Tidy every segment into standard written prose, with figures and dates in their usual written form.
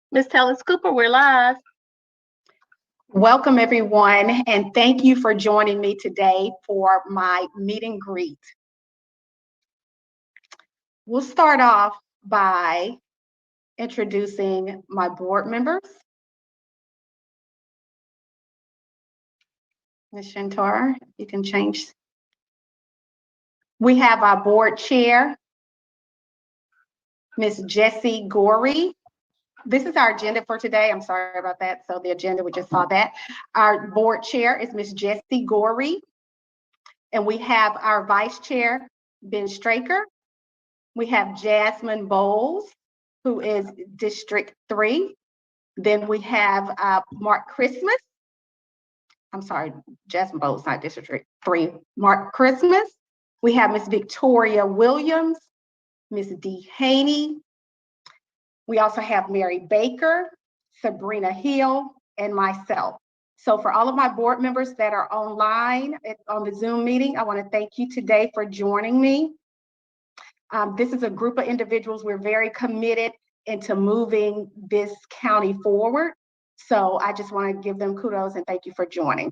Ms. Tellis Cooper, we're live. Welcome, everyone, and thank you for joining me today for my meet and greet. We'll start off by introducing my board members. Ms. Shantar, you can change. We have our board chair, Ms. Jessie Gorey. This is our agenda for today. I'm sorry about that. So the agenda, we just saw that. Our board chair is Ms. Jessie Gorey. And we have our vice chair, Ben Straker. We have Jasmine Bowles, who is District 3. Then we have Mark Christmas. I'm sorry, Jasmine Bowles, not District 3. Mark Christmas. We have Miss Victoria Williams, Miss Dee Haney. We also have Mary Baker, Sabrina Hill, and myself. So for all of my board members that are online on the Zoom meeting, I want to thank you today for joining me. This is a group of individuals. We're very committed into moving this county forward. So I just want to give them kudos and thank you for joining.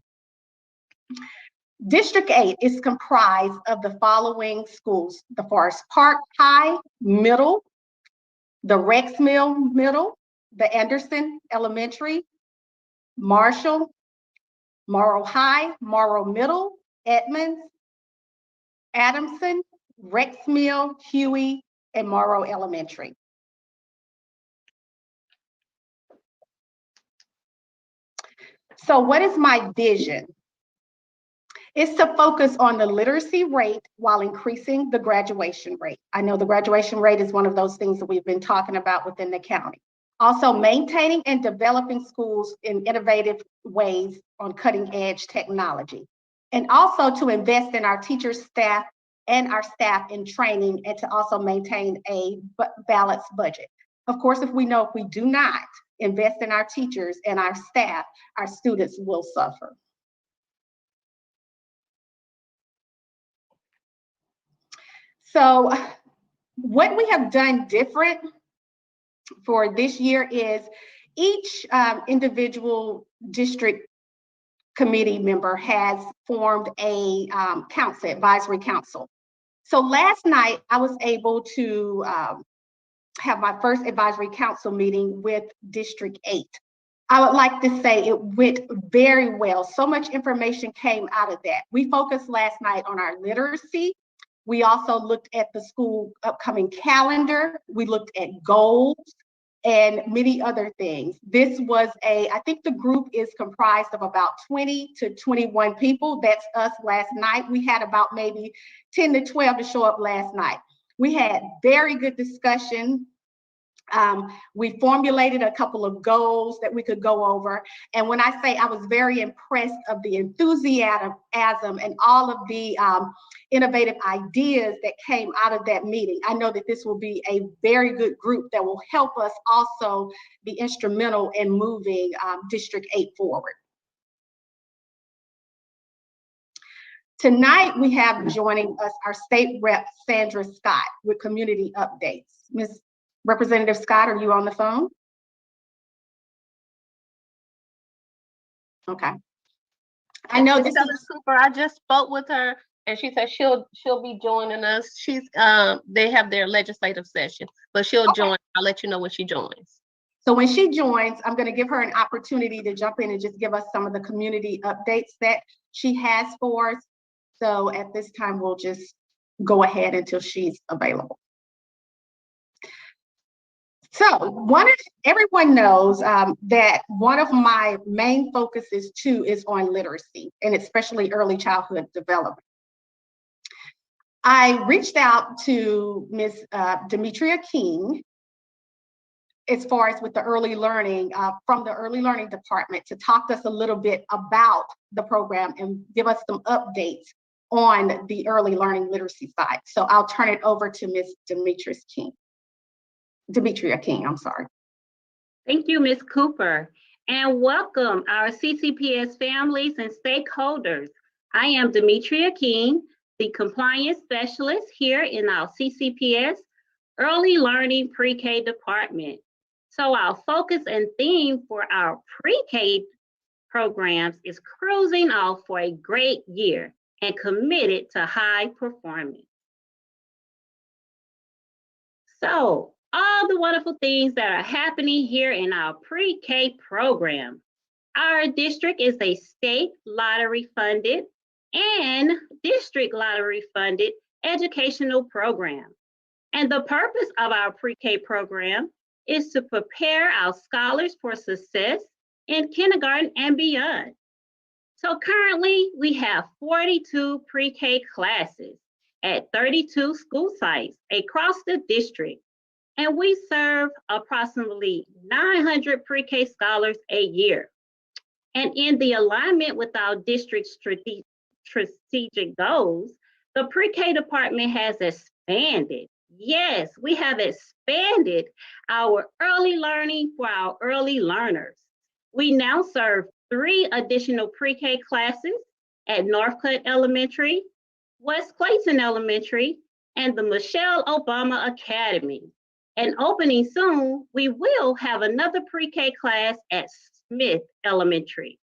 District 8 is comprised of the following schools: the Forest Park High Middle, the Rex Mill Middle, the Anderson Elementary, Marshall, Morrow High, Morrow Middle, Edmonds, Adamson, Rex Mill, Huey, and Morrow Elementary. So what is my vision? It's to focus on the literacy rate while increasing the graduation rate. I know the graduation rate is one of those things that we've been talking about within the county. Also maintaining and developing schools in innovative ways on cutting edge technology. And also to invest in our teachers, staff, and our staff in training, and to also maintain a balanced budget. Of course, if we do not invest in our teachers and our staff, our students will suffer. So what we have done different for this year is each individual district committee member has formed a council, advisory council. So last night I was able to have my first advisory council meeting with District 8. I would like to say it went very well. So much information came out of that. We focused last night on our literacy. We also looked at the school upcoming calendar. We looked at goals and many other things. This was I think the group is comprised of about 20 to 21 people. That's us last night. We had about maybe 10 to 12 to show up last night. We had very good discussion. We formulated a couple of goals that we could go over. And when I say I was very impressed of the enthusiasm and all of the innovative ideas that came out of that meeting, I know that this will be a very good group that will help us also be instrumental in moving District 8 forward. Tonight, we have joining us our State Rep, Sandra Scott, with community updates. Ms. Representative Scott, are you on the phone? Okay. I know this is Cooper. I just spoke with her, and she said she'll be joining us. She's they have their legislative session, but she'll join. I'll let you know when she joins. So when she joins, I'm going to give her an opportunity to jump in and just give us some of the community updates that she has for us. So at this time, we'll just go ahead until she's available. So everyone knows that one of my main focuses too is on literacy, and especially early childhood development. I reached out to Ms. Demetria King as far as with the early learning, from the early learning department, to talk to us a little bit about the program and give us some updates on the early learning literacy side. So I'll turn it over to Ms. Demetria King, I'm sorry. Thank you, Ms. Cooper, and welcome our CCPS families and stakeholders. I am Demetria King, the compliance specialist here in our CCPS Early Learning Pre-K department. So our focus and theme for our pre-K programs is cruising off for a great year and committed to high performance. So all the wonderful things that are happening here in our pre-K program. Our district is a state lottery funded and district lottery funded educational program. And the purpose of our pre-K program is to prepare our scholars for success in kindergarten and beyond. So currently we have 42 pre-K classes at 32 school sites across the district. And we serve approximately 900 pre-K scholars a year. And in the alignment with our district strategic goals, the pre-K department has expanded. Yes, we have expanded our early learning for our early learners. We now serve 3 additional pre-K classes at Northcutt Elementary, West Clayton Elementary, and the Michelle Obama Academy. And opening soon, we will have another pre-K class at Smith Elementary.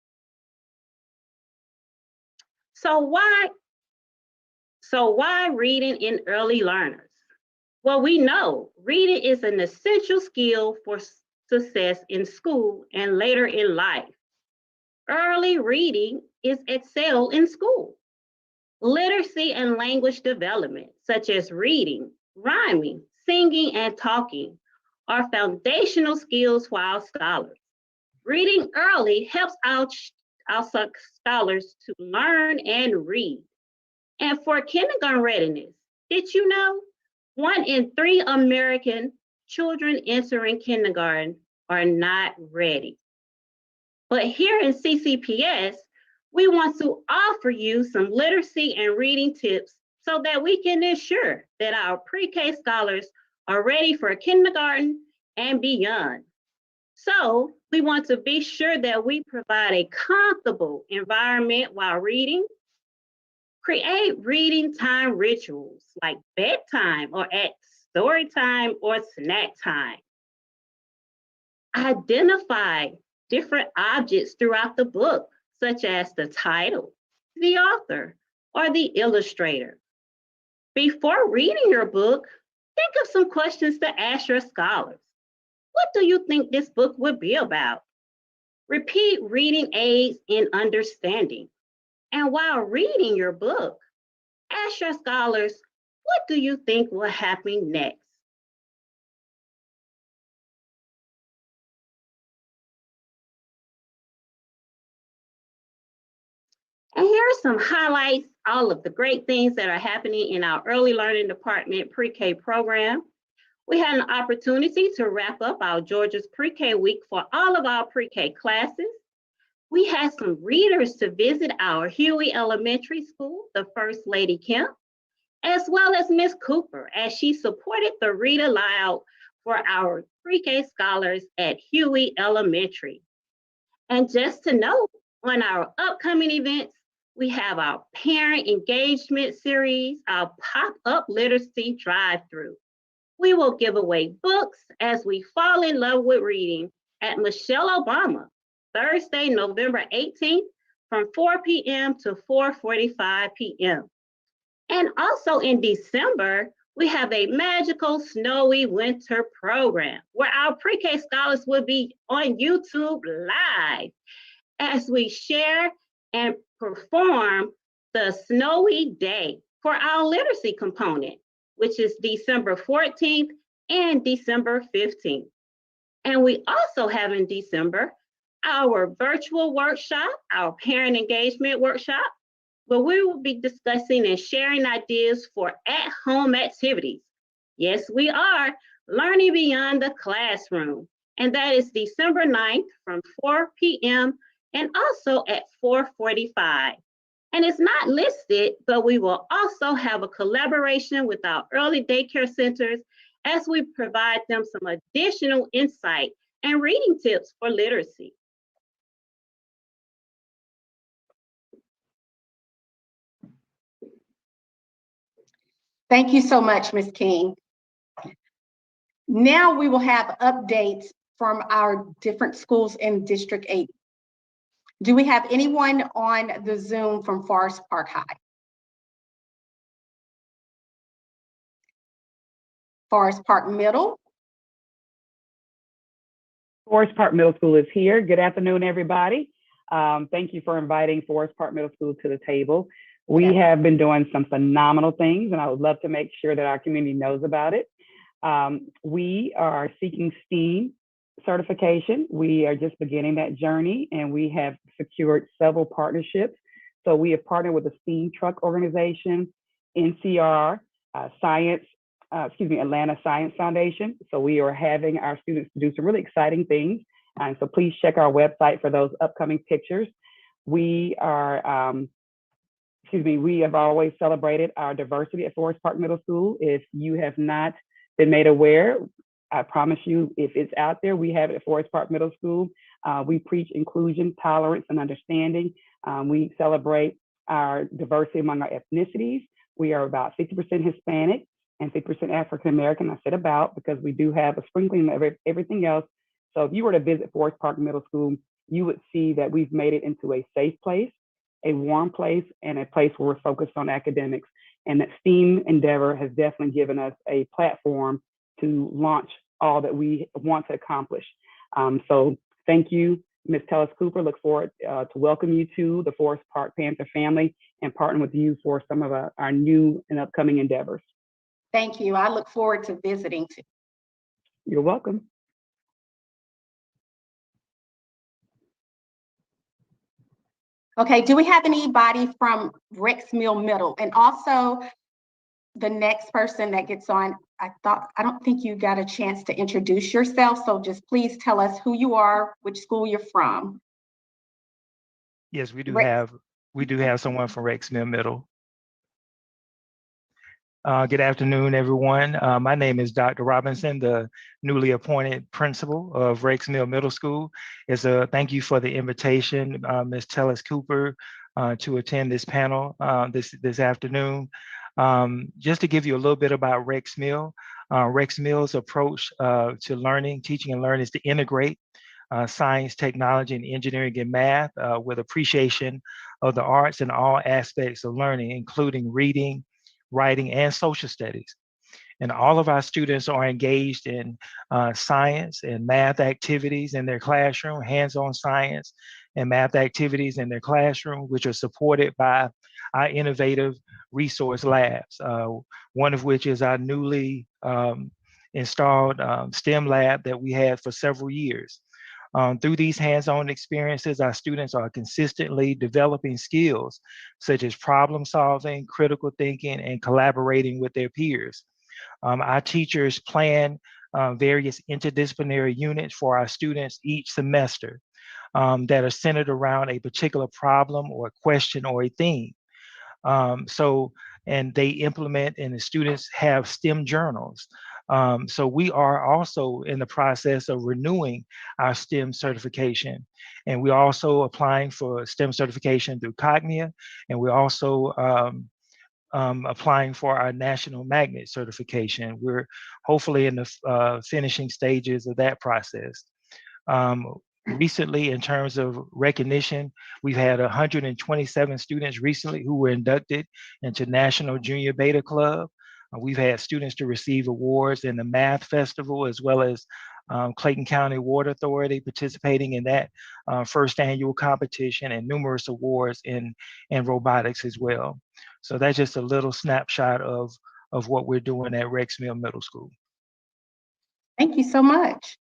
So why reading in early learners? Well, we know reading is an essential skill for success in school and later in life. Early reading is excel in school. Literacy and language development, such as reading, rhyming, singing, and talking, are foundational skills for our scholars. Reading early helps our scholars to learn and read. And for kindergarten readiness, did you know 1 in 3 American children entering kindergarten are not ready? But here in CCPS, we want to offer you some literacy and reading tips so that we can ensure that our pre-K scholars are ready for kindergarten and beyond. So we want to be sure that we provide a comfortable environment while reading. Create reading time rituals like bedtime or at story time or snack time. Identify different objects throughout the book, such as the title, the author, or the illustrator. Before reading your book, think of some questions to ask your scholars. What do you think this book would be about? Repeat reading aids in understanding. And while reading your book, ask your scholars, what do you think will happen next? And here are some highlights, all of the great things that are happening in our early learning department pre-K program. We had an opportunity to wrap up our Georgia's pre-K week for all of our pre-K classes. We had some readers to visit our Huey Elementary School, the First Lady Kemp, as well as Miss Cooper, as she supported the Read Aloud for our pre-K scholars at Huey Elementary. And just to note, on our upcoming events, we have our parent engagement series, our pop-up literacy drive-through. We will give away books as we fall in love with reading at Michelle Obama, Thursday, November 18th from 4 p.m. to 4:45 p.m. And also in December, we have a magical snowy winter program where our pre-K scholars will be on YouTube live as we share and perform the snowy day for our literacy component, which is December 14th and December 15th. And we also have in December our virtual workshop, our parent engagement workshop, where we will be discussing and sharing ideas for at-home activities. Yes, we are learning beyond the classroom. And that is December 9th from 4 p.m. and also at 4:45. And it's not listed, but we will also have a collaboration with our early daycare centers as we provide them some additional insight and reading tips for literacy. Thank you so much, Ms. King. Now we will have updates from our different schools in District 8. Do we have anyone on the Zoom from Forest Park High? Forest Park Middle? Forest Park Middle School is here. Good afternoon, everybody. Thank you for inviting Forest Park Middle School to the table. We have been doing some phenomenal things, and I would love to make sure that our community knows about it. We are seeking STEAM certification. We are just beginning that journey, and we have secured several partnerships. So we have partnered with the STEAM Truck Organization, NCR, Atlanta Science Foundation. So we are having our students to do some really exciting things. And so please check our website for those upcoming pictures. We have always celebrated our diversity at Forest Park Middle School. If you have not been made aware, I promise you, if it's out there, we have it at Forest Park Middle School. We preach inclusion, tolerance, and understanding. We celebrate our diversity among our ethnicities. We are about 50% Hispanic and 50% African American. I said about because we do have a sprinkling of everything else. So if you were to visit Forest Park Middle School, you would see that we've made it into a safe place, a warm place, and a place where we're focused on academics. And that STEAM endeavor has definitely given us a platform to launch all that we want to accomplish. So thank you, Ms. Tellis Cooper. Look forward to welcome you to the Forest Park Panther family and partner with you for some of our new and upcoming endeavors. Thank you. I look forward to visiting too. You're welcome. Okay, do we have anybody from Rex Mill Middle? And also the next person that gets on, I don't think you got a chance to introduce yourself. So just please tell us who you are, which school you're from. Yes, we do have someone from Rex Mill Middle. Good afternoon, everyone. My name is Dr. Robinson, the newly appointed principal of Rex Mill Middle School. Thank you for the invitation, Ms. Tellis Cooper, to attend this panel this afternoon. Just to give you a little bit about Rex Mill, Rex Mill's approach to learning, teaching and learning is to integrate science, technology, and engineering and math with appreciation of the arts and all aspects of learning, including reading, writing, and social studies. And all of our students are engaged in science and math activities in their classroom, hands-on science and math activities in their classroom, which are supported by our innovative resource labs, one of which is our newly installed STEM lab that we had for several years. Through these hands-on experiences, our students are consistently developing skills such as problem solving, critical thinking, and collaborating with their peers. Our teachers plan various interdisciplinary units for our students each semester that are centered around a particular problem or a question or a theme. And they implement, and the students have STEM journals. So we are also in the process of renewing our STEM certification. And we're also applying for STEM certification through Cognia. And we're also applying for our National Magnet certification. We're hopefully in the finishing stages of that process. Recently, in terms of recognition, we've had 127 students recently who were inducted into National Junior Beta Club. We've had students to receive awards in the Math Festival, as well as Clayton County Water Authority participating in that first annual competition, and numerous awards in robotics as well. So that's just a little snapshot of what we're doing at Rex Mill Middle School. Thank you so much.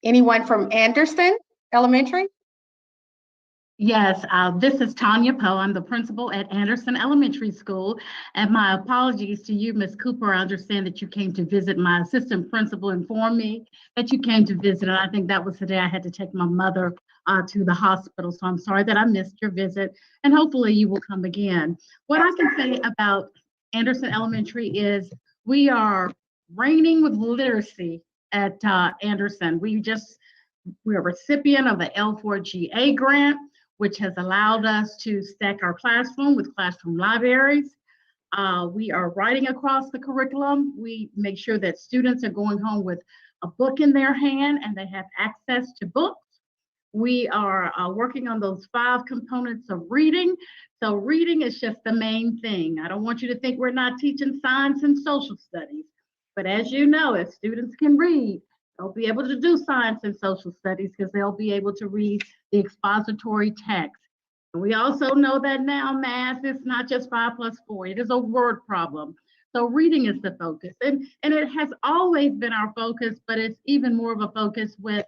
Anyone from Anderson Elementary? Yes, this is Tanya Poe. I'm the principal at Anderson Elementary School. And my apologies to you, Ms. Cooper. I understand that you came to visit. My assistant principal informed me that you came to visit. And I think that was the day I had to take my mother to the hospital. So I'm sorry that I missed your visit. And hopefully you will come again. What I can say about Anderson Elementary is we are reigning with literacy at Anderson. We're a recipient of the L4GA grant, which has allowed us to stack our classroom with classroom libraries. We are writing across the curriculum. We make sure that students are going home with a book in their hand and they have access to books. We are working on those 5 components of reading. So reading is just the main thing. I don't want you to think we're not teaching science and social studies. But as you know, if students can read, they'll be able to do science and social studies because they'll be able to read the expository text. And we also know that now math is not just 5 + 4, it is a word problem. So reading is the focus. And it has always been our focus, but it's even more of a focus with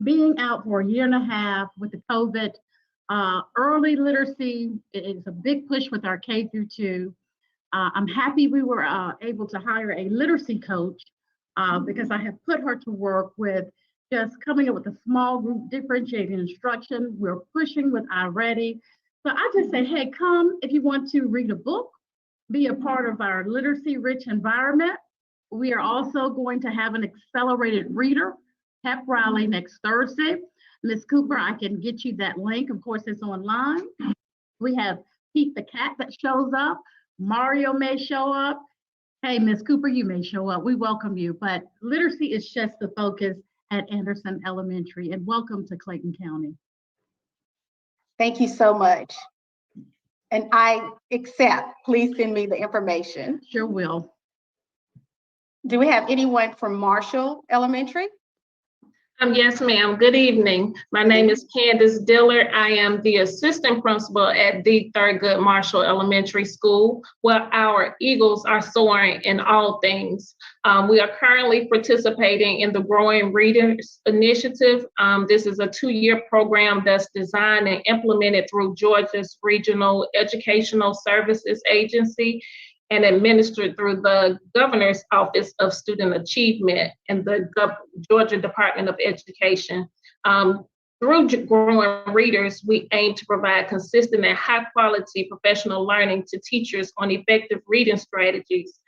being out for a year and a half with the COVID. Early literacy is a big push with our K through 2. I'm happy we were able to hire a literacy coach because I have put her to work with just coming up with a small group differentiating instruction. We're pushing with iReady. So I just say, hey, come if you want to read a book, be a part of our literacy rich environment. We are also going to have an accelerated reader pep rally next Thursday. Ms. Cooper, I can get you that link. Of course, it's online. We have Pete the cat that shows up. Mario may show up. Hey, Ms. Cooper, you may show up. We welcome you. But literacy is just the focus at Anderson Elementary. And welcome to Clayton County. Thank you so much. And I accept. Please send me the information. Sure will. Do we have anyone from Marshall Elementary? Yes, ma'am. Good evening. My name is Candace Diller. I am the assistant principal at the Thurgood Marshall Elementary School, where our Eagles are soaring in all things. We are currently participating in the Growing Readers Initiative. This is a 2-year program that's designed and implemented through Georgia's Regional Educational Services Agency and administered through the Governor's Office of Student Achievement and the Georgia Department of Education. Through Growing Readers, we aim to provide consistent and high quality professional learning to teachers on effective reading strategies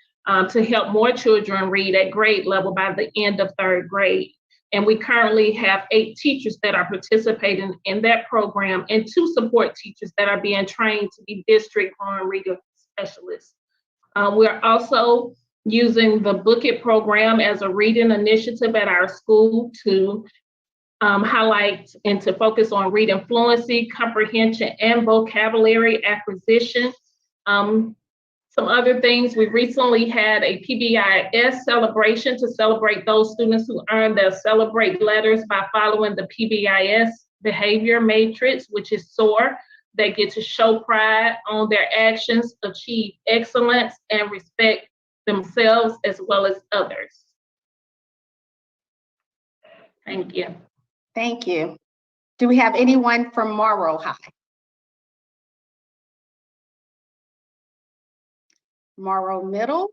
to help more children read at grade level by the end of 3rd grade. And we currently have 8 teachers that are participating in that program and 2 support teachers that are being trained to be district growing reader specialists. We're also using the Book It program as a reading initiative at our school to highlight and to focus on reading fluency, comprehension, and vocabulary acquisition. Some other things, we recently had a PBIS celebration to celebrate those students who earned their Celebrate letters by following the PBIS behavior matrix, which is SOAR. They get to show pride on their actions, achieve excellence, and respect themselves as well as others. Thank you. Thank you. Do we have anyone from Morrow High? Morrow Middle?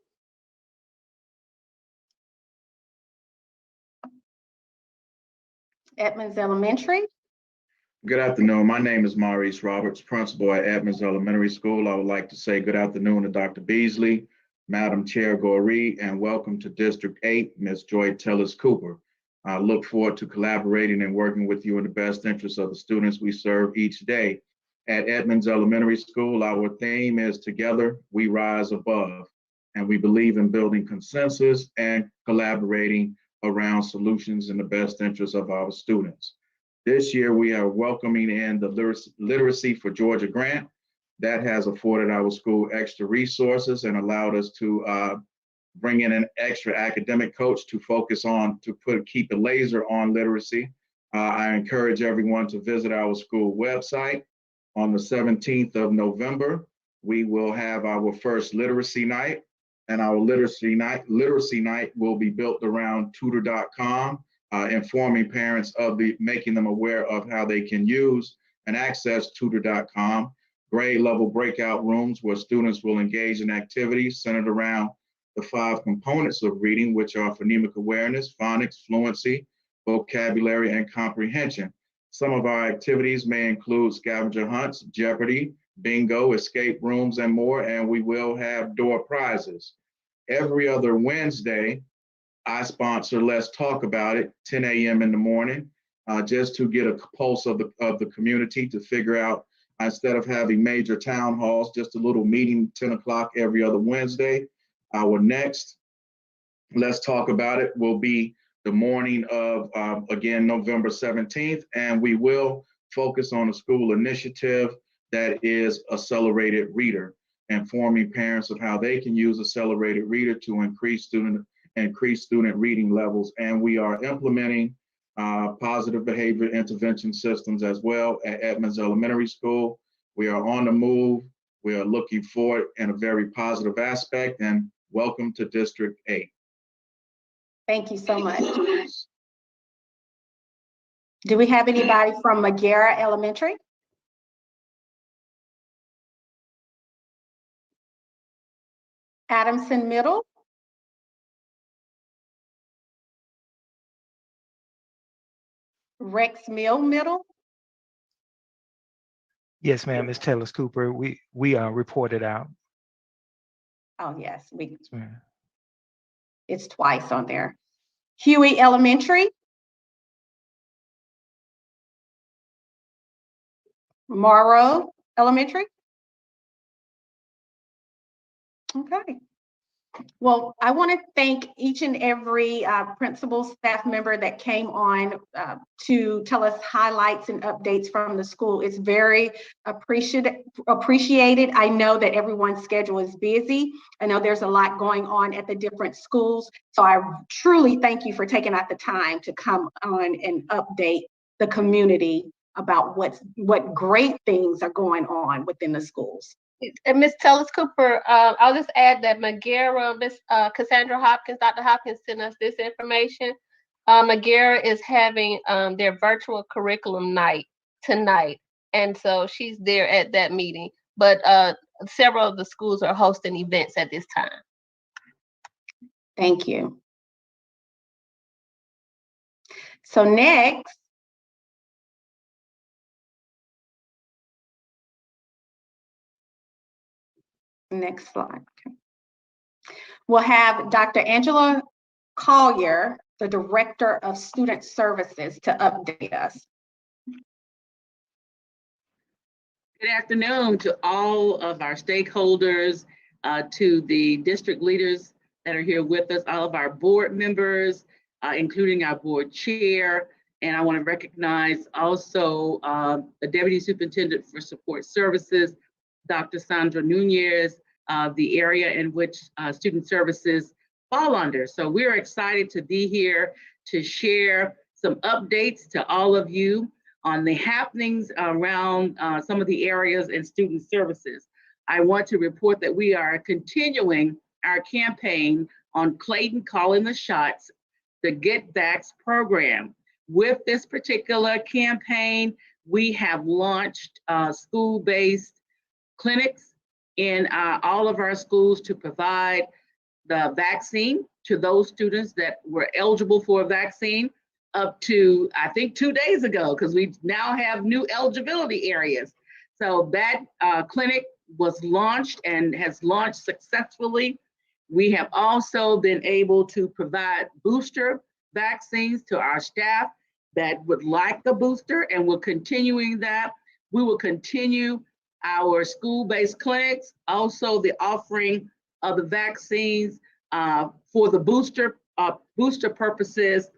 Edmonds Elementary? Good afternoon. My name is Maurice Roberts, principal at Edmonds Elementary School. I would like to say good afternoon to Dr. Beasley, Madam Chair Goree, and welcome to District 8, Ms. Joy Tellis Cooper. I look forward to collaborating and working with you in the best interest of the students we serve each day. At Edmonds Elementary School, our theme is Together We Rise Above, and we believe in building consensus and collaborating around solutions in the best interest of our students. This year, we are welcoming in the Literacy for Georgia grant that has afforded our school extra resources and allowed us to bring in an extra academic coach to focus on, keep a laser on literacy. I encourage everyone to visit our school website. On the 17th of November, we will have our first literacy night, and our literacy night will be built around tutor.com. Informing parents making them aware of how they can use and access tutor.com, grade level breakout rooms where students will engage in activities centered around the 5 components of reading, which are phonemic awareness, phonics, fluency, vocabulary, and comprehension. Some of our activities may include scavenger hunts, Jeopardy, bingo, escape rooms, and more, and we will have door prizes. Every other Wednesday, I sponsor Let's Talk About It, 10 a.m. in the morning, just to get a pulse of the community to figure out, instead of having major town halls, just a little meeting 10 o'clock every other Wednesday. Our next Let's Talk About It will be the morning of, again, November 17th, and we will focus on a school initiative that is Accelerated Reader, informing parents of how they can use Accelerated Reader to increase student reading levels. And we are implementing positive behavior intervention systems as well at Edmonds Elementary School. We are on the move. We are looking forward in a very positive aspect, and welcome to District 8. Thank you so much. Do we have anybody from Magara Elementary? Adamson Middle? Rex Mill Middle? Yes, ma'am, Ms. Tellis Cooper. We reported out. Oh, yes, Yes, ma'am. it's twice on there. Huey Elementary? Morrow Elementary? Okay. Well, I want to thank each and every principal staff member that came on to tell us highlights and updates from the school. It's very appreciated. I know that everyone's schedule is busy. I know there's a lot going on at the different schools. So I truly thank you for taking out the time to come on and update the community about what great things are going on within the schools. And Ms. Tellis Cooper, I'll just add that Magara, Miss Cassandra Hopkins, Dr. Hopkins sent us this information. Magara is having their virtual curriculum night tonight. And so she's there at that meeting. But several of the schools are hosting events at this time. Thank you. So next, next slide. Okay. We'll have Dr. Angela Collier, the Director of Student Services, to update us. Good afternoon to all of our stakeholders, to the district leaders that are here with us, all of our board members, including our board chair. And I want to recognize also the Deputy Superintendent for Support Services, Dr. Sandra Nunez, the area in which student services fall under. So we're excited to be here to share some updates to all of you on the happenings around some of the areas in student services. I want to report that we are continuing our campaign on Clayton Calling the Shots, the Get Vax program. With this particular campaign, we have launched school-based clinics in all of our schools to provide the vaccine to those students that were eligible for a vaccine up to, I think, 2 days ago, because we now have new eligibility areas. So that clinic was launched and has launched successfully. We have also been able to provide booster vaccines to our staff that would like the booster, and we're continuing that. We will continue our school-based clinics, also the offering of the vaccines for the booster purposes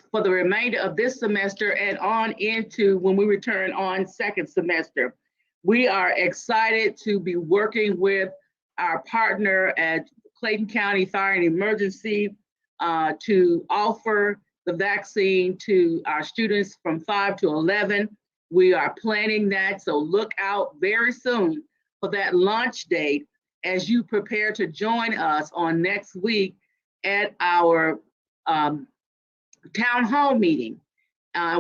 for the remainder of this semester and on into when we return on second semester. We are excited to be working with our partner at Clayton County Fire and Emergency to offer the vaccine to our students from 5 to 11. We are planning that, so look out very soon for that launch date as you prepare to join us on next week at our town hall meeting.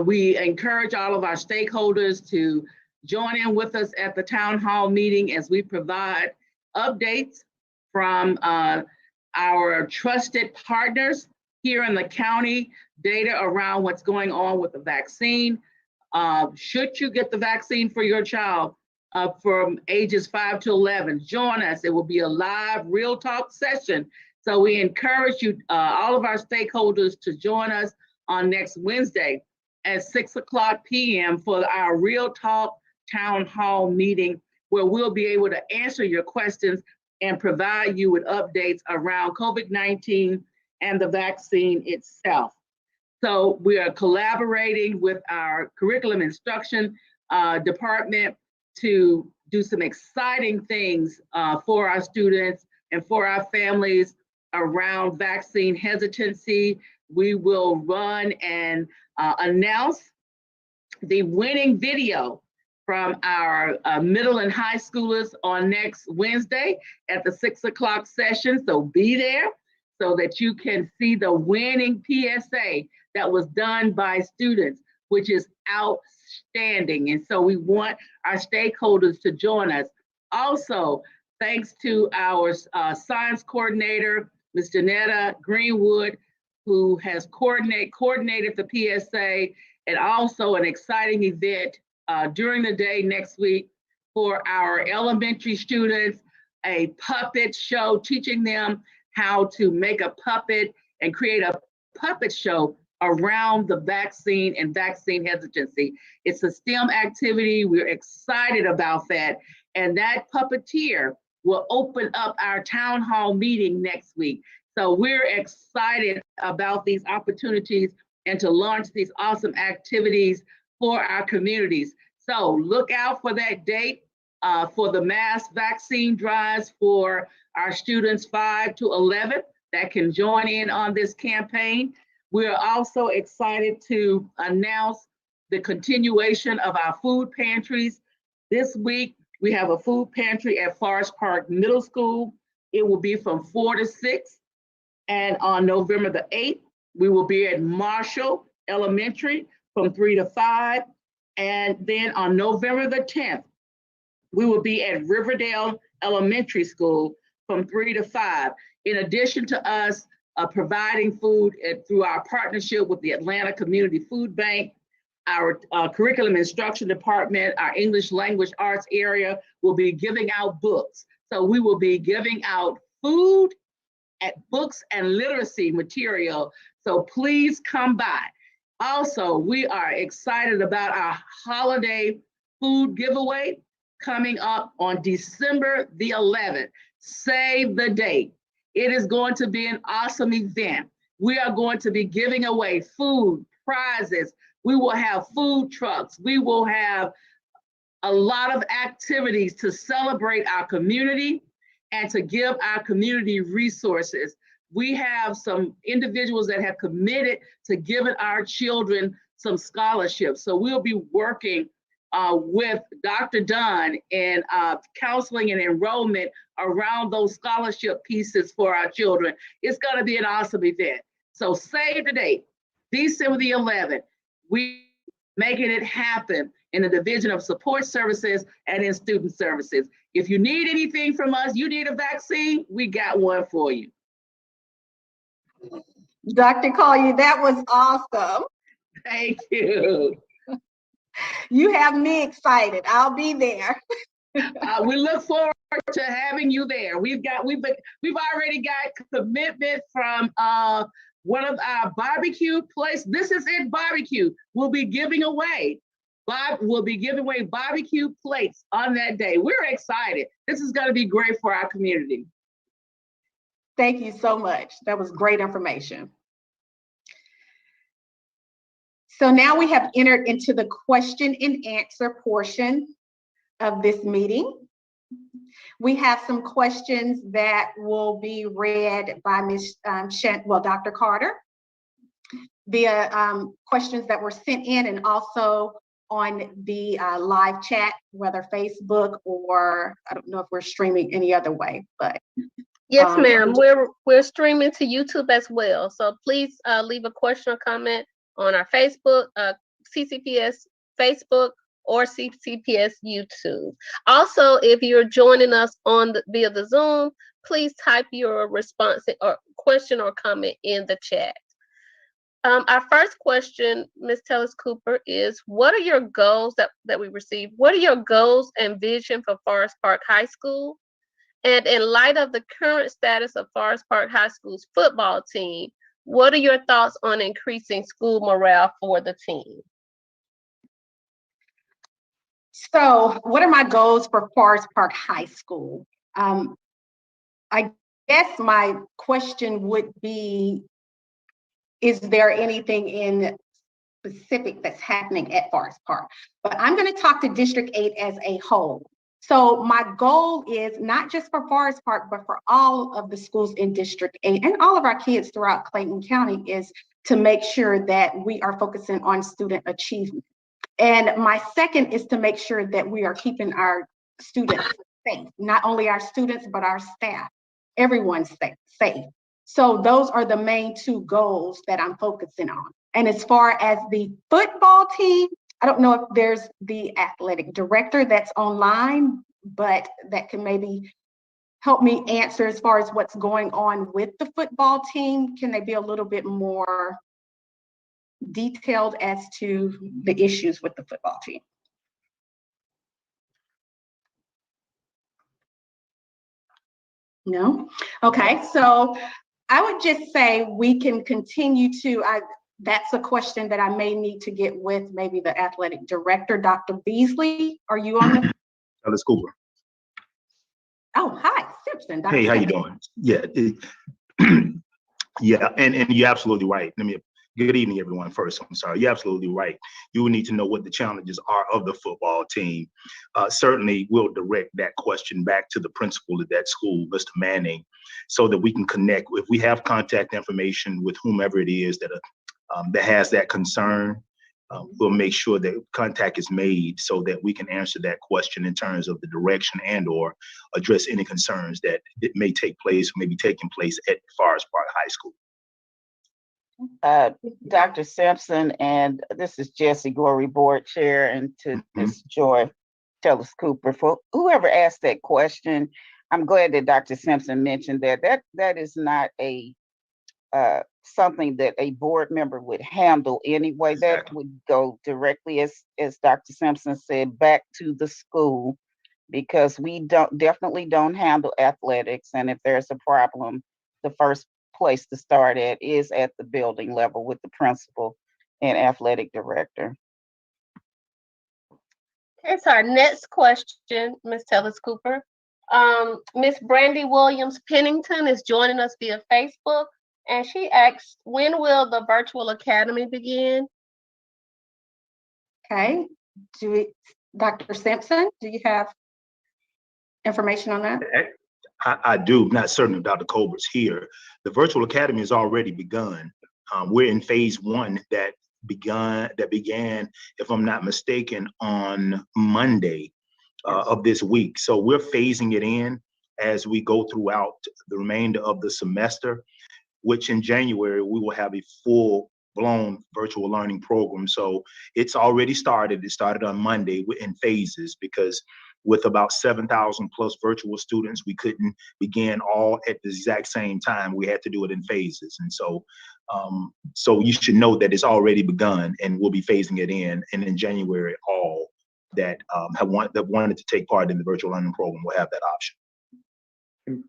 We encourage all of our stakeholders to join in with us at the town hall meeting as we provide updates from our trusted partners here in the county, data around what's going on with the vaccine. Should you get the vaccine for your child from ages 5 to 11, join us. It will be a live real talk session. So we encourage you, all of our stakeholders, to join us on next Wednesday at 6:00 p.m. for our Real Talk Town Hall meeting, where we'll be able to answer your questions and provide you with updates around COVID-19 and the vaccine itself. So we are collaborating with our curriculum instruction department to do some exciting things for our students and for our families around vaccine hesitancy. We will run and announce the winning video from our middle and high schoolers on next Wednesday at the 6 o'clock session. So be there so that you can see the winning PSA that was done by students, which is outstanding. And so we want our stakeholders to join us. Also, thanks to our science coordinator, Ms. Janetta Greenwood, who has coordinated the PSA, and also an exciting event during the day next week for our elementary students, a puppet show, teaching them how to make a puppet and create a puppet show around the vaccine and vaccine hesitancy. It's a STEM activity. We're excited about that. And that puppeteer will open up our town hall meeting next week. So we're excited about these opportunities and to launch these awesome activities for our communities. So look out for that date for the mass vaccine drives for our students 5 to 11 that can join in on this campaign. We're also excited to announce the continuation of our food pantries. This week, we have a food pantry at Forest Park Middle School. It will be from 4 to 6. And on November the 8th, we will be at Marshall Elementary from 3 to 5. And then on November the 10th, we will be at Riverdale Elementary School from 3 to 5. In addition to us providing food through our partnership with the Atlanta Community Food Bank, our curriculum instruction department, our English language arts area will be giving out books. So we will be giving out food, books, and literacy material. So please come by. Also, we are excited about our holiday food giveaway coming up on December the 11th. Save the date. It is going to be an awesome event. We are going to be giving away food, prizes. We will have food trucks. We will have a lot of activities to celebrate our community and to give our community resources. We have some individuals that have committed to giving our children some scholarships. So we'll be working with Dr. Dunn in counseling and enrollment around those scholarship pieces for our children. It's gonna be an awesome event. So save the date, December the 11th. We making it happen in the Division of Support Services and in Student Services. If you need anything from us, you need a vaccine, we got one for you. Dr. Collier, that was awesome. Thank you. You have me excited. I'll be there. We look forward to having you there. We've already got commitment from one of our barbecue places. This is it, barbecue. We'll be giving away barbecue plates on that day. We're excited. This is going to be great for our community. Thank you so much. That was great information. So now we have entered into the question and answer portion of this meeting. We have some questions that will be read by Dr. Carter via questions that were sent in and also on the live chat, whether Facebook or I don't know if we're streaming any other way, but. Yes, ma'am. We're streaming to YouTube as well. So please leave a question or comment on our Facebook, CCPS Facebook, or CCPS YouTube. Also, if you're joining us via the Zoom, please type your response or question or comment in the chat. Our first question, Ms. Tellis Cooper, is what are your goals that we received? What are your goals and vision for Forest Park High School? And in light of the current status of Forest Park High School's football team, what are your thoughts on increasing school morale for the team? So what are my goals for Forest Park High School? I guess my question would be, is there anything in specific that's happening at Forest Park? But I'm going to talk to District 8 as a whole. So my goal is not just for Forest Park, but for all of the schools in District 8 and all of our kids throughout Clayton County, is to make sure that we are focusing on student achievement. And my second is to make sure that we are keeping our students safe, not only our students, but our staff, everyone's safe. So those are the main two goals that I'm focusing on. And as far as the football team, I don't know if there's the athletic director that's online, but that can maybe help me answer as far as what's going on with the football team. Can they be a little bit more detailed as to the issues with the football team? No? Okay, so I would just say we can continue to, that's a question that I may need to get with maybe the athletic director, Dr. Beasley. Are you on the? Tellis Cooper. Oh, hi, Simpson. Dr. Hey, how you Simpson. doing? Yeah, yeah, and you're absolutely right. Good evening, everyone. First, I'm sorry. You're absolutely right. You will need to know what the challenges are of the football team. Certainly, we'll direct that question back to the principal of that school, Mr. Manning, so that we can connect. If we have contact information with whomever it is that has that concern, we'll make sure that contact is made so that we can answer that question in terms of the direction and/or address any concerns that it may take place, may be taking place at Forest Park High School. Dr. Simpson, and this is Jessie Glory, board chair, and to Ms. Joy Tellis Cooper. For whoever asked that question, I'm glad that Dr. Simpson mentioned that. That is not a something that a board member would handle anyway. That would go directly, as Dr. Simpson said, back to the school, because we definitely don't handle athletics. And if there's a problem, the first place to start at is at the building level with the principal and athletic director. Okay, so our next question, Ms. Tellis Cooper. Ms. Brandy Williams Pennington is joining us via Facebook, and she asks, when will the virtual academy begin? Okay, Dr. Simpson, do you have information on that? I do, not certain if Dr. Colbert's here. The virtual academy has already begun. We're in phase 1 that began, if I'm not mistaken, on Monday of this week. So we're phasing it in as we go throughout the remainder of the semester, which in January, we will have a full-blown virtual learning program. So it's already started. It started on Monday in phases, because with about 7,000 plus virtual students, we couldn't begin all at the exact same time. We had to do it in phases. And so so you should know that it's already begun, and we'll be phasing it in. And in January, all that wanted to take part in the virtual learning program will have that option.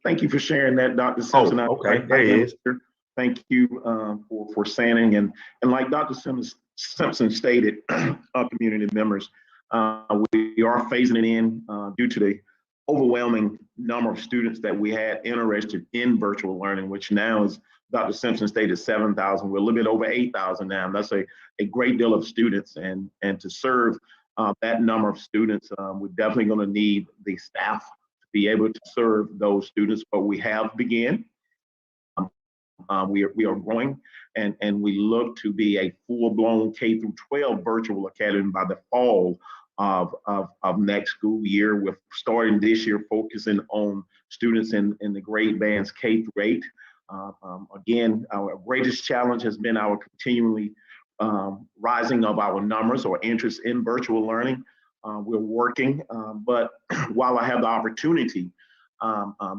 Thank you for sharing that, Dr. Simpson. Oh, okay, there he is. Thank you for saying, and like Dr. Simpson stated, our community members, we are phasing it in due to the overwhelming number of students that we had interested in virtual learning, which now is, Dr. Simpson stated, 7,000. We're a little bit over 8,000 now. That's a great deal of students, and to serve that number of students, we're definitely going to need the staff to be able to serve those students. But we have begun. We are growing, and we look to be a full-blown K-12 virtual academy by the fall of next school year. We're starting this year focusing on students in the grade bands K-8. Again, our greatest challenge has been our continually rising of our numbers or interest in virtual learning. We're working, but while I have the opportunity,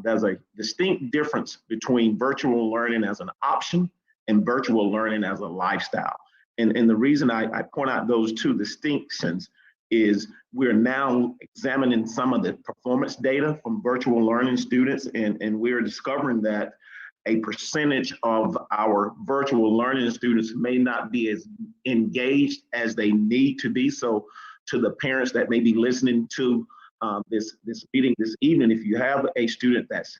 there's a distinct difference between virtual learning as an option and virtual learning as a lifestyle. And the reason I point out those two distinctions is we're now examining some of the performance data from virtual learning students, and we're discovering that a percentage of our virtual learning students may not be as engaged as they need to be. So to the parents that may be listening to this meeting this evening. If you have a student that's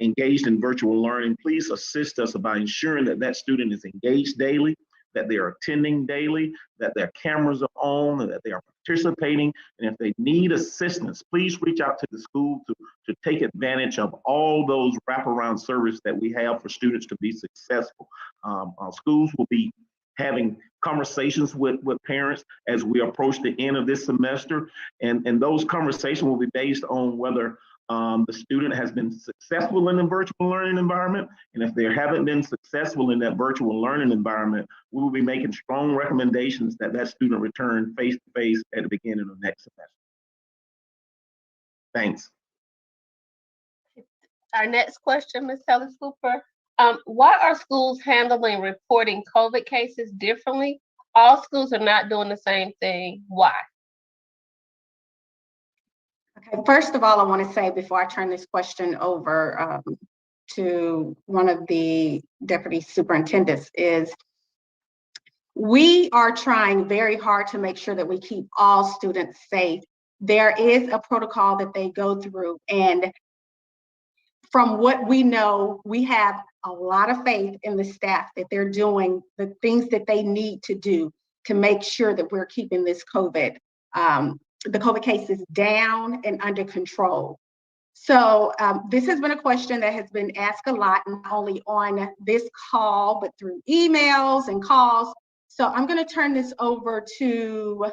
engaged in virtual learning, please assist us by ensuring that that student is engaged daily, that they are attending daily, that their cameras are on, and that they are participating. And if they need assistance, please reach out to the school to take advantage of all those wraparound services that we have for students to be successful. Schools will be having conversations with parents as we approach the end of this semester. And those conversations will be based on whether the student has been successful in the virtual learning environment. And if they haven't been successful in that virtual learning environment, we will be making strong recommendations that that student return face-to-face at the beginning of next semester. Thanks. Our next question, Ms. Tellis Cooper. Why are schools handling reporting COVID cases differently? All schools are not doing the same thing. Why? Okay, first of all, I want to say before I turn this question over to one of the deputy superintendents is we are trying very hard to make sure that we keep all students safe. There is a protocol that they go through, and from what we know, we have a lot of faith in the staff that they're doing the things that they need to do to make sure that we're keeping this COVID, the COVID cases down and under control. So this has been a question that has been asked a lot, not only on this call, but through emails and calls. So I'm going to turn this over to,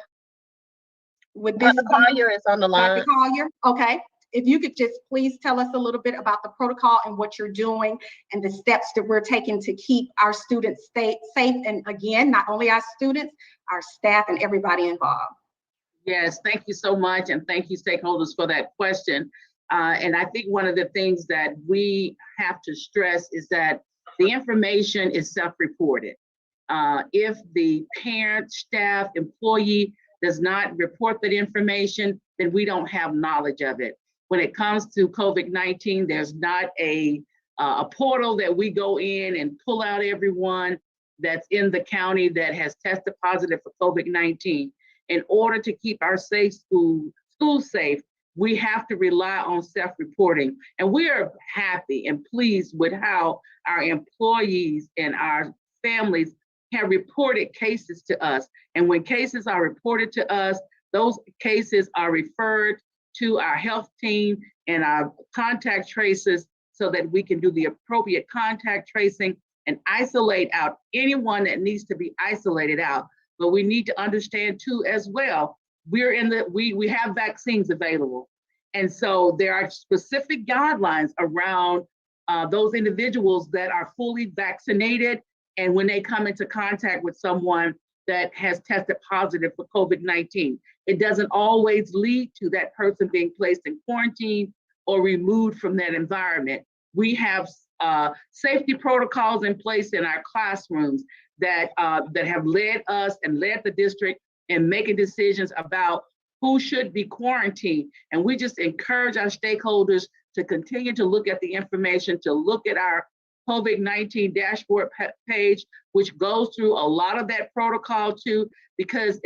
Dr. Collier is on the line. Dr. Collier, okay. If you could just please tell us a little bit about the protocol and what you're doing and the steps that we're taking to keep our students safe. And again, not only our students, our staff and everybody involved. Yes, thank you so much. And thank you, stakeholders, for that question. And I think one of the things that we have to stress is that the information is self-reported. If the parent, staff, employee does not report that information, then we don't have knowledge of it. When it comes to COVID-19, there's not a portal that we go in and pull out everyone that's in the county that has tested positive for COVID-19. In order to keep our schools safe, we have to rely on self-reporting. And we are happy and pleased with how our employees and our families have reported cases to us. And when cases are reported to us, those cases are referred to our health team and our contact tracers so that we can do the appropriate contact tracing and isolate out anyone that needs to be isolated out. But we need to understand too as well, we have vaccines available. And so there are specific guidelines around those individuals that are fully vaccinated. And when they come into contact with someone that has tested positive for COVID-19, it doesn't always lead to that person being placed in quarantine or removed from that environment. We have safety protocols in place in our classrooms that have led us and led the district in making decisions about who should be quarantined. And we just encourage our stakeholders to continue to look at the information, to look at our COVID-19 dashboard page, which goes through a lot of that protocol too, because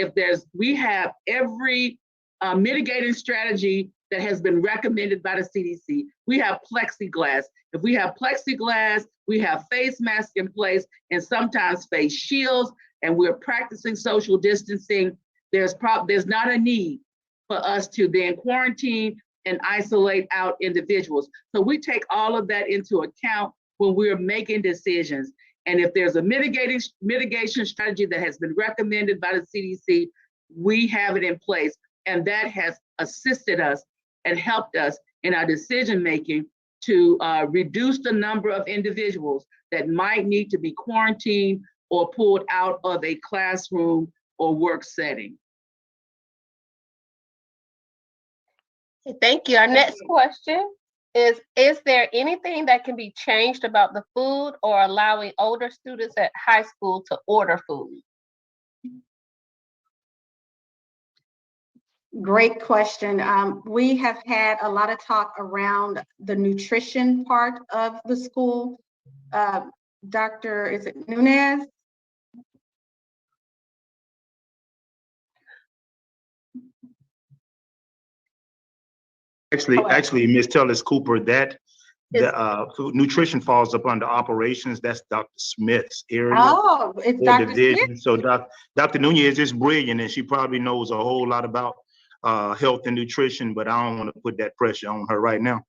we have every mitigating strategy that has been recommended by the CDC. We have plexiglass. If we have plexiglass, we have face masks in place and sometimes face shields, and we're practicing social distancing. There's not a need for us to then quarantine and isolate out individuals. So we take all of that into account when we're making decisions. And if there's a mitigation strategy that has been recommended by the CDC, we have it in place. And that has assisted us and helped us in our decision-making to reduce the number of individuals that might need to be quarantined or pulled out of a classroom or work setting. Thank you. Our next question is there anything that can be changed about the food or allowing older students at high school to order food? Great question. We have had a lot of talk around the nutrition part of the school. Dr. Is it Nunez? Actually, Ms. Tellis Cooper, that food nutrition falls up under operations. That's Dr. Smith's area. Oh, it's or Dr. division. Smith? So Dr. Nunez is brilliant, and she probably knows a whole lot about health and nutrition, but I don't want to put that pressure on her right now.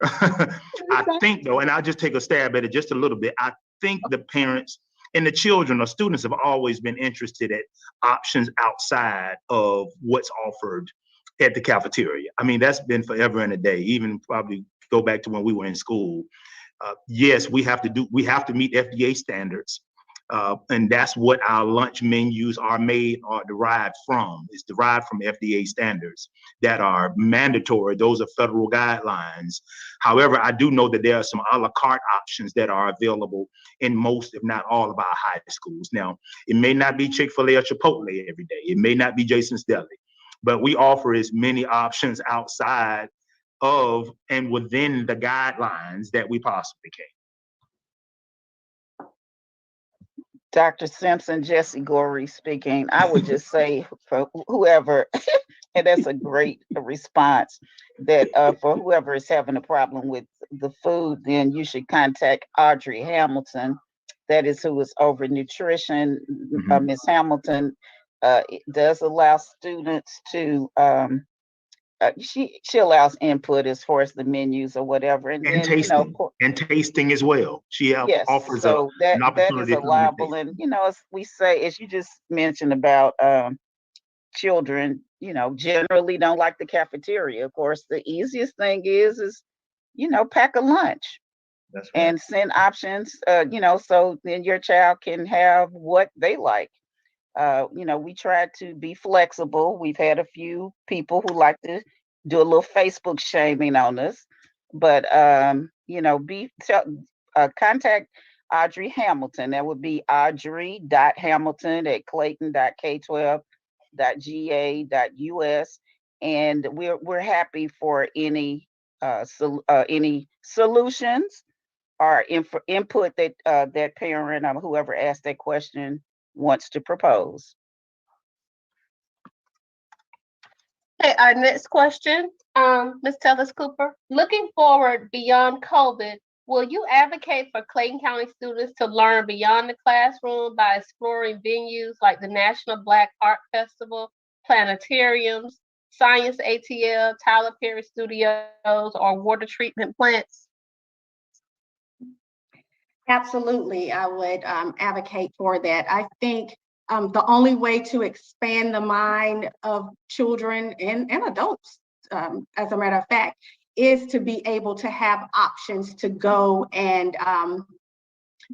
I think though, and I'll just take a stab at it just a little bit. I think the parents and the children or students have always been interested at options outside of what's offered at the cafeteria. I mean, that's been forever and a day, even probably go back to when we were in school. Yes, we have to meet FDA standards. And that's what our lunch menus are made or derived from. It's derived from FDA standards that are mandatory. Those are federal guidelines. However, I do know that there are some a la carte options that are available in most, if not all, of our high schools. Now, it may not be Chick-fil-A or Chipotle every day. It may not be Jason's Deli, but we offer as many options outside of and within the guidelines that we possibly can. Dr. Simpson, Jesse Gorey speaking. I would just say for whoever, and that's a great response, that for whoever is having a problem with the food, then you should contact Audrey Hamilton. That is who is over nutrition. Ms. Hamilton does allow students to, she allows input as far as the menus or whatever, and then tasting, and tasting as well. She offers so an opportunity. That is allowable, and as we say, as you just mentioned about children, generally don't like the cafeteria. Of course, the easiest thing is pack a lunch. That's right. And send options, so then your child can have what they like. We try to be flexible. We've had a few people who like to do a little Facebook shaming on us, but contact Audrey Hamilton. That would be audrey.hamilton@clayton.k12.ga.us, and we're happy for any solutions or input that that parent or whoever asked that question wants to propose. Okay, our next question, Ms. Tellis Cooper. Looking forward beyond COVID, will you advocate for Clayton County students to learn beyond the classroom by exploring venues like the National Black Art Festival, planetariums, Science ATL, Tyler Perry Studios, or water treatment plants? Absolutely, I would advocate for that. I think the only way to expand the mind of children and adults, as a matter of fact, is to be able to have options to go and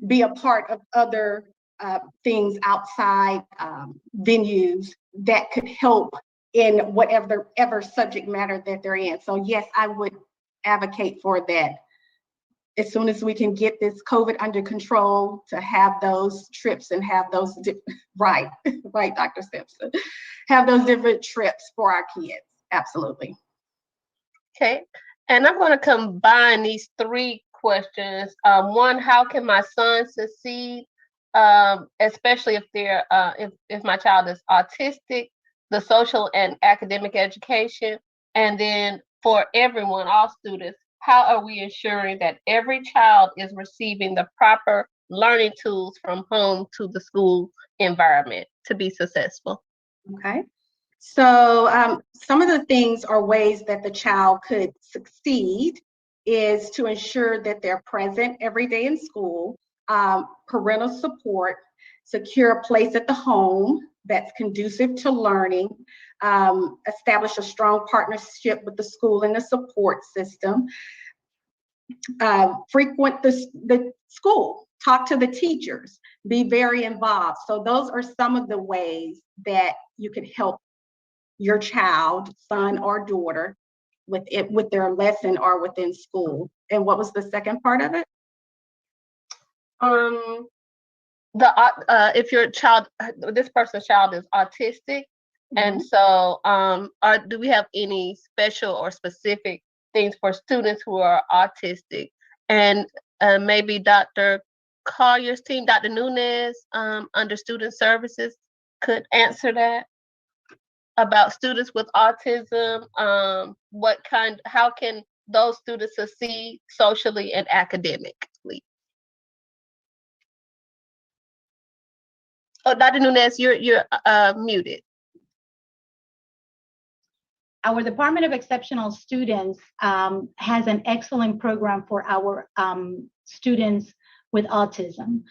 be a part of other things outside venues that could help in whatever subject matter that they're in. So yes, I would advocate for that. As soon as we can get this COVID under control, to have those trips and have those, right, Dr. Simpson, have those different trips for our kids, absolutely. Okay, and I'm going to combine these three questions. One, how can my son succeed, especially if they're if my child is autistic, the social and academic education, and then for everyone, all students, how are we ensuring that every child is receiving the proper learning tools from home to the school environment to be successful? Okay, so some of the things or ways that the child could succeed is to ensure that they're present every day in school, parental support, secure a place at the home that's conducive to learning, establish a strong partnership with the school and the support system, frequent the school, talk to the teachers, be very involved. So those are some of the ways that you can help your child, son or daughter, with their lesson or within school. And what was the second part of it? If your child, this person's child is autistic, and so do we have any special or specific things for students who are autistic? And maybe Dr. Collier's team, Dr. Nunez, under student services, could answer that. about students with autism. How can those students succeed socially and academically? Oh, Dr. Nunez, you're muted. Our Department of Exceptional Students has an excellent program for our students with autism.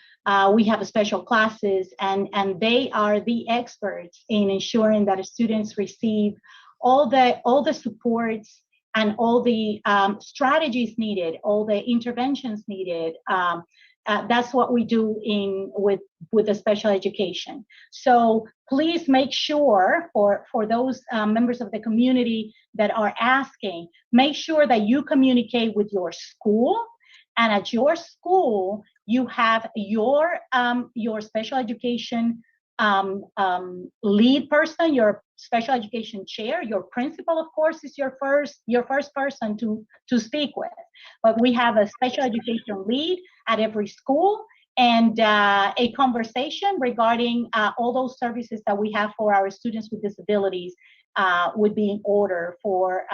We have special classes, and they are the experts in ensuring that students receive all the supports and all the strategies needed, all the interventions needed. That's what we do with the special education. So please make sure for those members of the community that are asking, make sure that you communicate with your school, and at your school you have your special education lead person, your special education chair. Your principal, of course, is your first person to speak with. But we have a special education lead at every school, and a conversation regarding all those services that we have for our students with disabilities would be in order for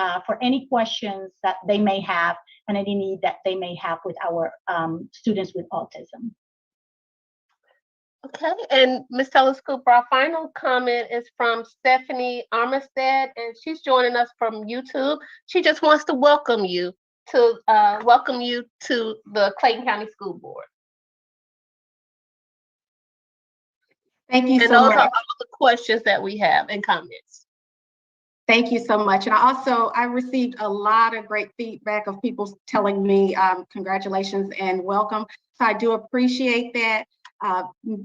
any questions that they may have and any need that they may have with our students with autism. Okay, and Ms. Tellis Cooper, our final comment is from Stephanie Armistead, and she's joining us from YouTube. She just wants to welcome you to the Clayton County School Board. Thank you And so those much. are all the questions that we have and comments. Thank you so much. And I received a lot of great feedback of people telling me congratulations and welcome. So I do appreciate that.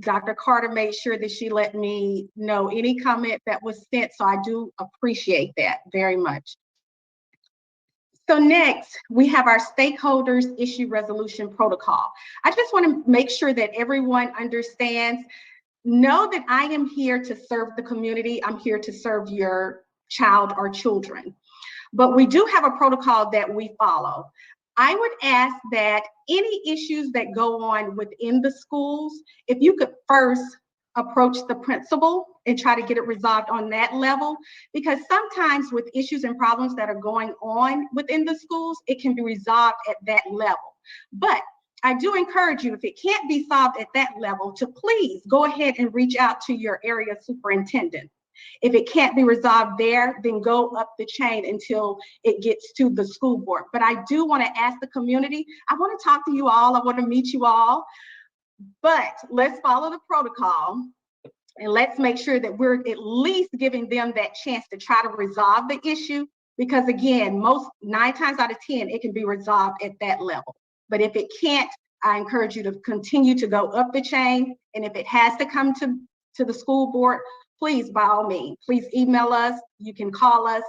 Dr. Carter made sure that she let me know any comment that was sent. So I do appreciate that very much. So next, we have our stakeholders issue resolution protocol. I just want to make sure that everyone understands, know that I am here to serve the community. I'm here to serve your child or children. But we do have a protocol that we follow. I would ask that any issues that go on within the schools, if you could first approach the principal and try to get it resolved on that level, because sometimes with issues and problems that are going on within the schools, it can be resolved at that level. But I do encourage you, if it can't be solved at that level, to please go ahead and reach out to your area superintendent. If it can't be resolved there, then go up the chain until it gets to the school board. But I do want to ask the community, I want to talk to you all, I want to meet you all, but let's follow the protocol and let's make sure that we're at least giving them that chance to try to resolve the issue, because again, 9 times out of 10, it can be resolved at that level. But if it can't, I encourage you to continue to go up the chain. And if it has to come to the school board, please, by all means, please email us. You can call us,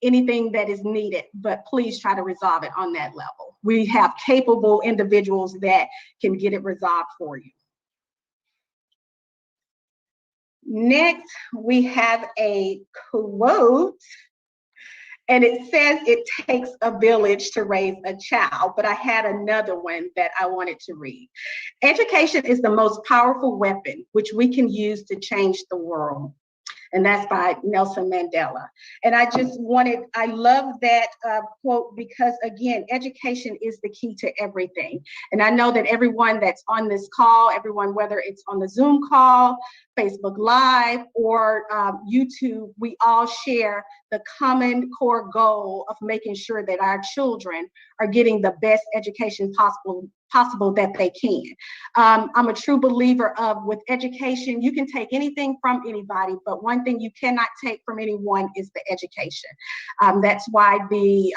anything that is needed, but please try to resolve it on that level. We have capable individuals that can get it resolved for you. Next, we have a quote, and it says it takes a village to raise a child, but I had another one that I wanted to read. Education is the most powerful weapon which we can use to change the world. And that's by Nelson Mandela. And I love that quote, because again, education is the key to everything. And I know that everyone that's on this call, everyone, whether it's on the Zoom call, Facebook Live, or YouTube, we all share the common core goal of making sure that our children are getting the best education possible that they can. I'm a true believer of, with education, you can take anything from anybody, but one thing you cannot take from anyone is the education. That's why the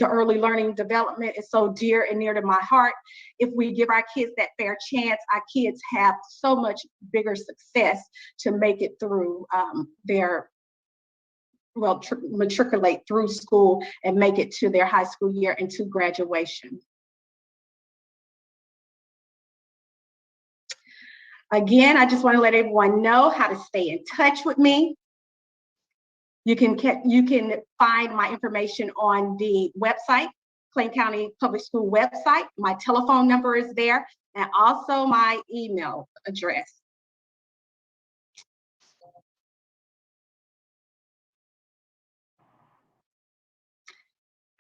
early learning development is so dear and near to my heart. If we give our kids that fair chance, our kids have so much bigger success to make it through matriculate through school and make it to their high school year and to graduation. Again, I just want to let everyone know how to stay in touch with me. You can find my information on the website, Clayton County Public School website. My telephone number is there, and also my email address.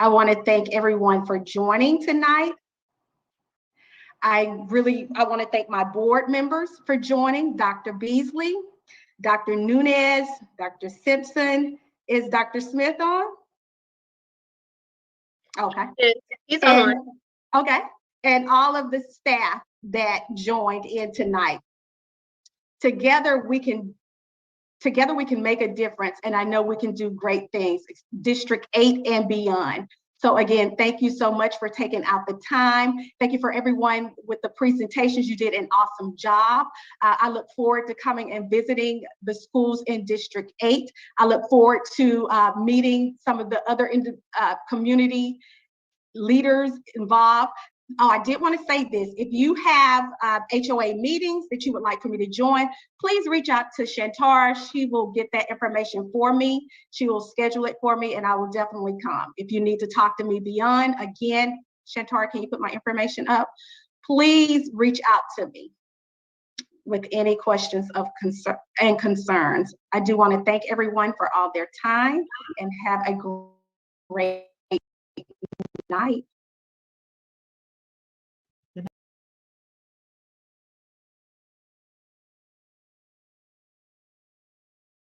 I want to thank everyone for joining tonight. I want to thank my board members for joining, Dr. Beasley, Dr. Nunez, Dr. Simpson. Is Dr. Smith on? Okay. He's on. Okay. And all of the staff that joined in tonight. Together we can make a difference, and I know we can do great things, District 8 and beyond. So again, thank you so much for taking out the time. Thank you for everyone with the presentations. You did an awesome job. I look forward to coming and visiting the schools in District 8. I look forward to meeting some of the other community leaders involved. Oh, I did want to say this. If you have HOA meetings that you would like for me to join, please reach out to Shantar. She will get that information for me. She will schedule it for me, and I will definitely come. If you need to talk to me beyond, again, Shantar, can you put my information up? Please reach out to me with any questions of concern and concerns. I do want to thank everyone for all their time, and have a great night.